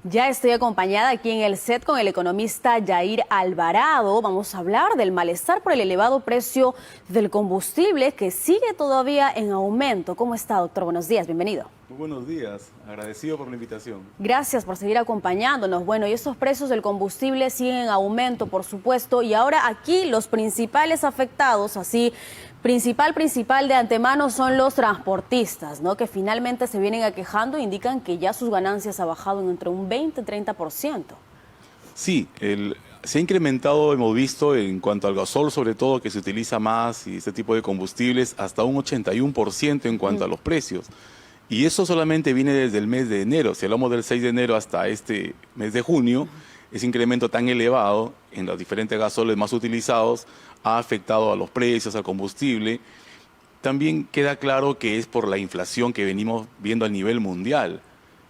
Ya estoy acompañada aquí en el set con el economista Yair Alvarado. Vamos a hablar del malestar por el elevado precio del combustible que sigue todavía en aumento. ¿Cómo está, doctor? Buenos días, bienvenido. Muy buenos días, agradecido por la invitación. Gracias por seguir acompañándonos. Bueno, y estos precios del combustible siguen en aumento, por supuesto, y ahora aquí los principales afectados, así, principal de antemano son los transportistas, ¿no? Que finalmente se vienen aquejando e indican que ya sus ganancias han bajado en entre un 20 y 30%. Sí, se ha incrementado, hemos visto, en cuanto al gasol, sobre todo, que se utiliza más y este tipo de combustibles, hasta un 81% en cuanto a los precios. Y eso solamente viene desde el mes de enero. Si hablamos del 6 de enero hasta este mes de junio, ese incremento tan elevado en los diferentes gasoles más utilizados ha afectado a los precios, al combustible. También queda claro que es por la inflación que venimos viendo a nivel mundial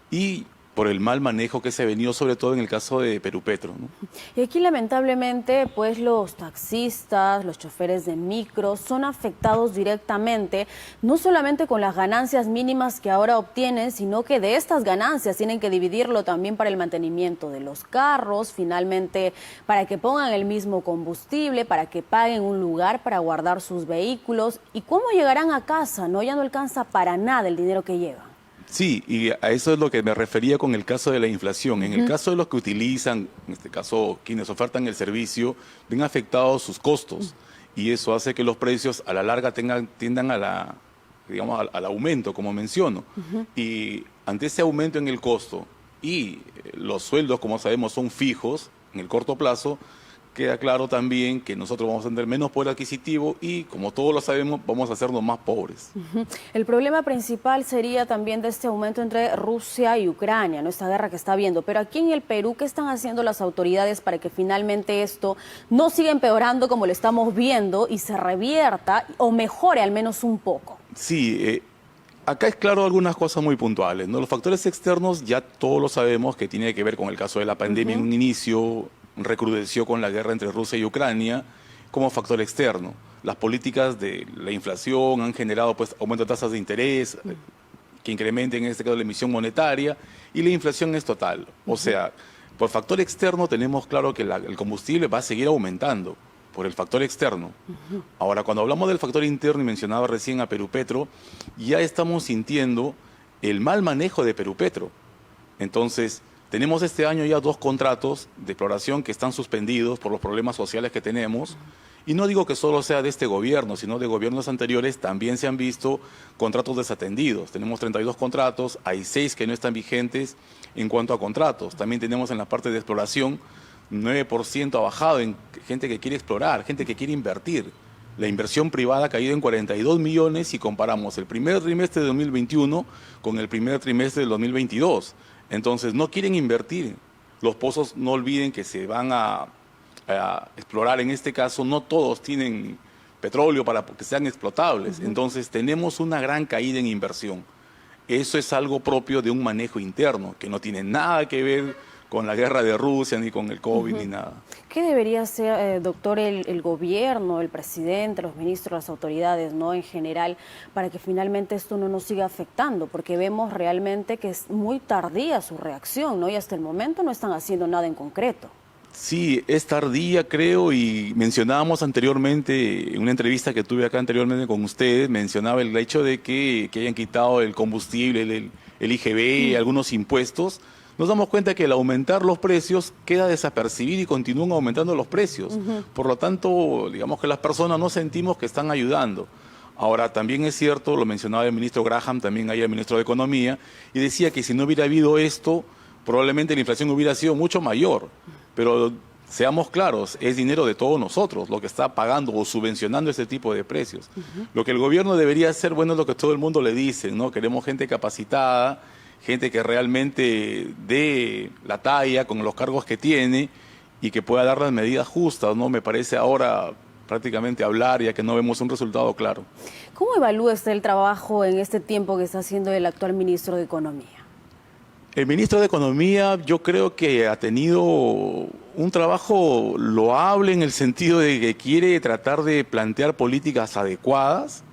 y por el mal manejo que se ha venido, sobre todo en el caso de Perupetro, ¿no? Y aquí lamentablemente pues los taxistas, los choferes de micro son afectados directamente, no solamente con las ganancias mínimas que ahora obtienen, sino que de estas ganancias tienen que dividirlo también para el mantenimiento de los carros, finalmente para que pongan el mismo combustible, para que paguen un lugar para guardar sus vehículos. ¿Y cómo llegarán a casa? ¿No? Ya no alcanza para nada el dinero que llevan. Sí, y a eso es lo que me refería con el caso de la inflación. En el caso de los que utilizan, en este caso quienes ofertan el servicio, ven afectados sus costos y eso hace que los precios a la larga tiendan al aumento, como menciono. Y ante ese aumento en el costo y los sueldos, como sabemos, son fijos en el corto plazo, queda claro también que nosotros vamos a tener menos poder adquisitivo y, como todos lo sabemos, vamos a hacernos más pobres. El problema principal sería también de este aumento entre Rusia y Ucrania, ¿no? Esta guerra que está habiendo. Pero aquí en el Perú, ¿qué están haciendo las autoridades para que finalmente esto no siga empeorando como lo estamos viendo y se revierta o mejore al menos un poco? Sí, acá es claro algunas cosas muy puntuales, ¿no? Los factores externos ya todos lo sabemos que tiene que ver con el caso de la pandemia en un inicio, recrudeció con la guerra entre Rusia y Ucrania como factor externo. Las políticas de la inflación han generado pues aumento de tasas de interés que incrementen en este caso la emisión monetaria y la inflación es total. O sea, por factor externo tenemos claro que el combustible va a seguir aumentando por el factor externo. Ahora, cuando hablamos del factor interno y mencionaba recién a Perupetro, ya estamos sintiendo el mal manejo de Perupetro. Entonces, tenemos este año ya 2 contratos de exploración que están suspendidos por los problemas sociales que tenemos. Y no digo que solo sea de este gobierno, sino de gobiernos anteriores también se han visto contratos desatendidos. Tenemos 32 contratos, hay 6 que no están vigentes en cuanto a contratos. También tenemos en la parte de exploración 9% ha bajado en gente que quiere explorar, gente que quiere invertir. La inversión privada ha caído en 42 millones si comparamos el primer trimestre de 2021 con el primer trimestre del 2022. Entonces, no quieren invertir. Los pozos, no olviden que se van a explorar. En este caso, no todos tienen petróleo para que sean explotables. Entonces, tenemos una gran caída en inversión. Eso es algo propio de un manejo interno, que no tiene nada que ver con la guerra de Rusia, ni con el COVID, ni nada. ¿Qué debería hacer, doctor, el gobierno, el presidente, los ministros, las autoridades, ¿no? En general, para que finalmente esto no nos siga afectando? Porque vemos realmente que es muy tardía su reacción, ¿no? Y hasta el momento no están haciendo nada en concreto. Sí, es tardía, creo, y mencionábamos anteriormente, en una entrevista que tuve acá anteriormente con ustedes, mencionaba el hecho de que hayan quitado el combustible, el IGB, algunos impuestos. Nos damos cuenta que al aumentar los precios queda desapercibido y continúan aumentando los precios. Por lo tanto, digamos que las personas no sentimos que están ayudando. Ahora, también es cierto, lo mencionaba el ministro Graham, también ahí el ministro de Economía, y decía que si no hubiera habido esto, probablemente la inflación hubiera sido mucho mayor. Pero seamos claros, es dinero de todos nosotros lo que está pagando o subvencionando este tipo de precios. Lo que el gobierno debería hacer, bueno, es lo que todo el mundo le dice, ¿no? Queremos gente capacitada, gente que realmente dé la talla con los cargos que tiene y que pueda dar las medidas justas, ¿no? Me parece ahora prácticamente hablar ya que no vemos un resultado claro. ¿Cómo evalúa usted el trabajo en este tiempo que está haciendo el actual ministro de Economía? El ministro de Economía yo creo que ha tenido un trabajo loable en el sentido de que quiere tratar de plantear políticas adecuadas,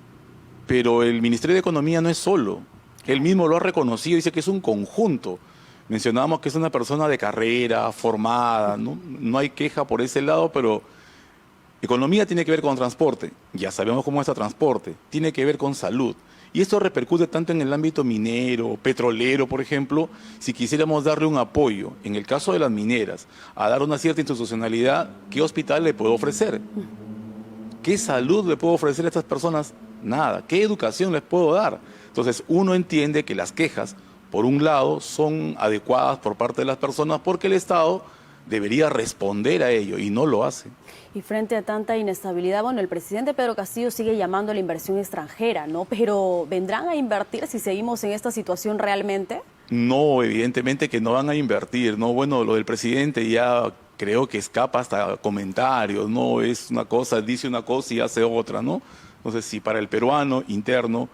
pero el Ministerio de Economía no es solo. Él mismo lo ha reconocido, dice que es un conjunto. mencionábamos que es una persona de carrera, formada, ¿no? No hay queja por ese lado, pero economía tiene que ver con transporte, ya sabemos cómo está transporte, tiene que ver con salud. Y esto repercute tanto en el ámbito minero, petrolero, por ejemplo, si quisiéramos darle un apoyo, en el caso de las mineras, a dar una cierta institucionalidad, ¿qué hospital le puedo ofrecer? ¿Qué salud le puedo ofrecer a estas personas? Nada. ¿Qué educación les puedo dar? Entonces, uno entiende que las quejas, por un lado, son adecuadas por parte de las personas porque el Estado debería responder a ello y no lo hace. Y frente a tanta inestabilidad, bueno, el presidente Pedro Castillo sigue llamando a la inversión extranjera, ¿no? Pero ¿vendrán a invertir si seguimos en esta situación realmente? No, evidentemente que no van a invertir, ¿no? Bueno, lo del presidente ya creo que escapa hasta comentarios, ¿no? Es una cosa, dice una cosa y hace otra, ¿no? Entonces, si para el peruano interno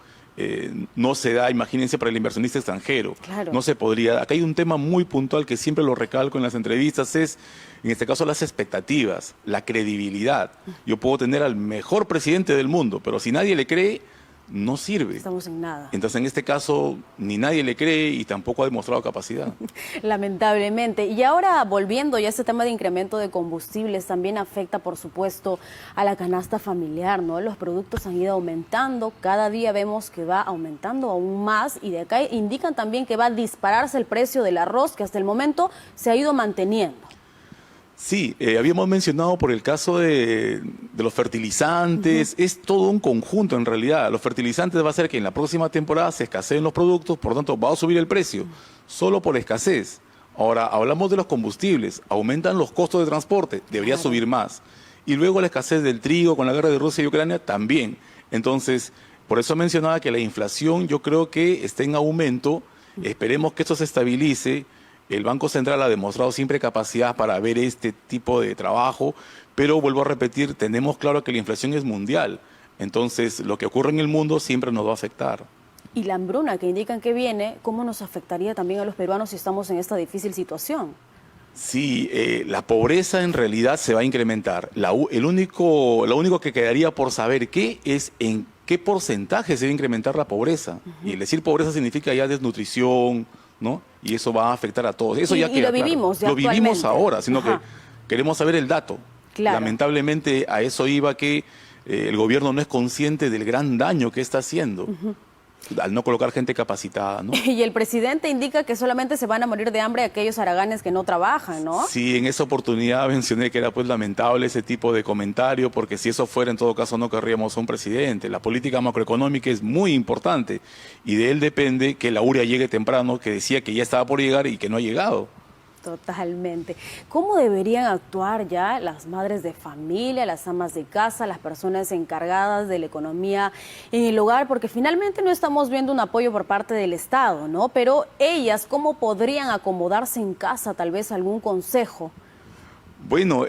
no se da, imagínense para el inversionista extranjero, claro, no se podría. Acá hay un tema muy puntual que siempre lo recalco en las entrevistas, es, en este caso, las expectativas, la credibilidad. Yo puedo tener al mejor presidente del mundo, pero si nadie le cree, no sirve. Estamos en nada. Entonces, en este caso, ni nadie le cree y tampoco ha demostrado capacidad. Lamentablemente. Y ahora, volviendo ya a este tema de incremento de combustibles, también afecta, por supuesto, a la canasta familiar, ¿no? Los productos han ido aumentando, cada día vemos que va aumentando aún más y de acá indican también que va a dispararse el precio del arroz, que hasta el momento se ha ido manteniendo. Sí, habíamos mencionado por el caso de los fertilizantes, es todo un conjunto en realidad. Los fertilizantes va a hacer que en la próxima temporada se escaseen los productos, por lo tanto va a subir el precio, solo por escasez. Ahora, hablamos de los combustibles, aumentan los costos de transporte, debería subir más. Y luego la escasez del trigo con la guerra de Rusia y Ucrania también. Entonces, por eso mencionaba que la inflación yo creo que está en aumento, esperemos que esto se estabilice. El Banco Central ha demostrado siempre capacidad para ver este tipo de trabajo, pero vuelvo a repetir, tenemos claro que la inflación es mundial. Entonces, lo que ocurre en el mundo siempre nos va a afectar. Y la hambruna que indican que viene, ¿cómo nos afectaría también a los peruanos si estamos en esta difícil situación? Sí, la pobreza en realidad se va a incrementar. Lo único que quedaría por saber qué es en qué porcentaje se va a incrementar la pobreza. Y el decir pobreza significa ya desnutrición, ¿no? Y eso va a afectar a todos. Eso ya queda lo vivimos, claro. ya Lo vivimos ahora, sino Ajá. que queremos saber el dato. Claro. Lamentablemente a eso iba que el gobierno no es consciente del gran daño que está haciendo al no colocar gente capacitada, ¿no? Y el presidente indica que solamente se van a morir de hambre aquellos haraganes que no trabajan, ¿no? Sí, en esa oportunidad mencioné que era pues lamentable ese tipo de comentario, porque si eso fuera, en todo caso no querríamos a un presidente. La política macroeconómica es muy importante y de él depende que la URIA llegue temprano, que decía que ya estaba por llegar y que no ha llegado. Totalmente. ¿Cómo deberían actuar ya las madres de familia, las amas de casa, las personas encargadas de la economía en el hogar? Porque finalmente no estamos viendo un apoyo por parte del Estado, ¿no? Pero ellas, ¿cómo podrían acomodarse en casa? Tal vez algún consejo. Bueno,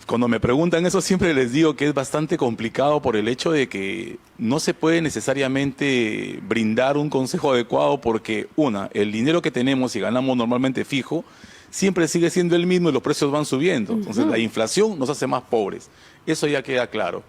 cuando me preguntan eso siempre les digo que es bastante complicado por el hecho de que no se puede necesariamente brindar un consejo adecuado porque, el dinero que tenemos y ganamos normalmente fijo, siempre sigue siendo el mismo y los precios van subiendo. Entonces la inflación nos hace más pobres, eso ya queda claro,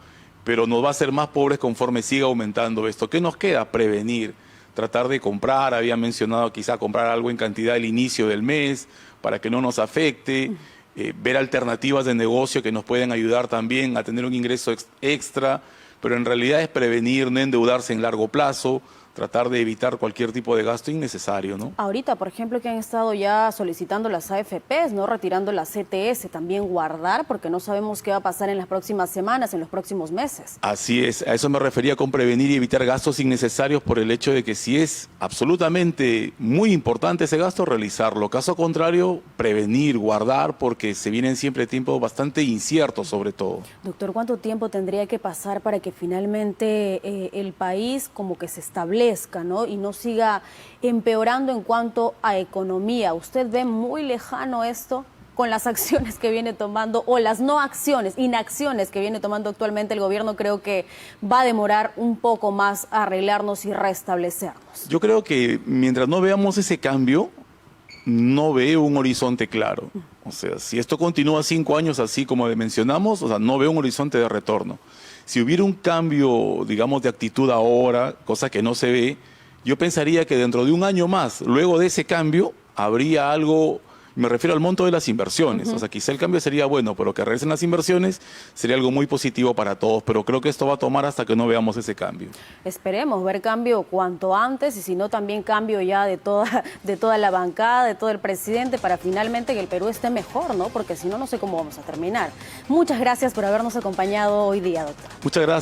pero nos va a hacer más pobres conforme siga aumentando esto. ¿Qué nos queda? Prevenir, tratar de comprar, había mencionado quizá comprar algo en cantidad al inicio del mes para que no nos afecte, ver alternativas de negocio que nos pueden ayudar también a tener un ingreso extra, pero en realidad es prevenir, no endeudarse en largo plazo, tratar de evitar cualquier tipo de gasto innecesario, ¿no? Ahorita, por ejemplo, que han estado ya solicitando las AFPs, ¿no? Retirando las CTS, también guardar, porque no sabemos qué va a pasar en las próximas semanas, en los próximos meses. Así es, a eso me refería con prevenir y evitar gastos innecesarios por el hecho de que si es absolutamente muy importante ese gasto, realizarlo. Caso contrario, prevenir, guardar, porque se vienen siempre tiempos bastante inciertos sobre todo. Doctor, ¿cuánto tiempo tendría que pasar para que finalmente el país como que se establezca, ¿no? Y no siga empeorando en cuanto a economía? ¿Usted ve muy lejano esto con las acciones que viene tomando o las no acciones, inacciones que viene tomando actualmente el gobierno? Creo que va a demorar un poco más a arreglarnos y restablecernos. Yo creo que mientras no veamos ese cambio, no veo un horizonte claro. O sea, si esto continúa 5 años así como mencionamos, o sea, no veo un horizonte de retorno. Si hubiera un cambio, digamos, de actitud ahora, cosa que no se ve, yo pensaría que dentro de un año más, luego de ese cambio, habría algo, me refiero al monto de las inversiones. O sea, quizá el cambio sería bueno, pero que regresen las inversiones sería algo muy positivo para todos. Pero creo que esto va a tomar hasta que no veamos ese cambio. Esperemos ver cambio cuanto antes, y si no también cambio ya de toda la bancada, de todo el presidente, para finalmente que el Perú esté mejor, ¿no? Porque si no, no sé cómo vamos a terminar. Muchas gracias por habernos acompañado hoy día, doctor. Muchas gracias.